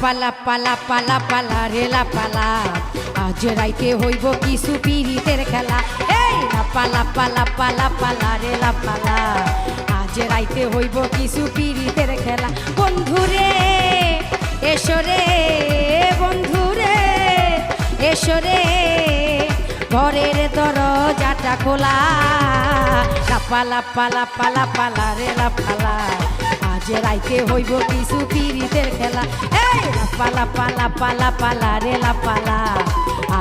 পালা পালা পালা পালা রেলা পালা আজ রাইতে হইব কিছু পিরিতের খেলা এই পালা পালা পালা পালা রেলা পালা আজ রাইতে হইব কিছু পিরিতের খেলা বন্ধুরে এসরে বন্ধুরে এসরে ঘরের দরজাটা খোলা পালা পালা পালা পালা রেলা পালা আজ রাইতে হইব কিছু পিরিতের খেলা এই পালা পালা পালা পালা রেলা পালা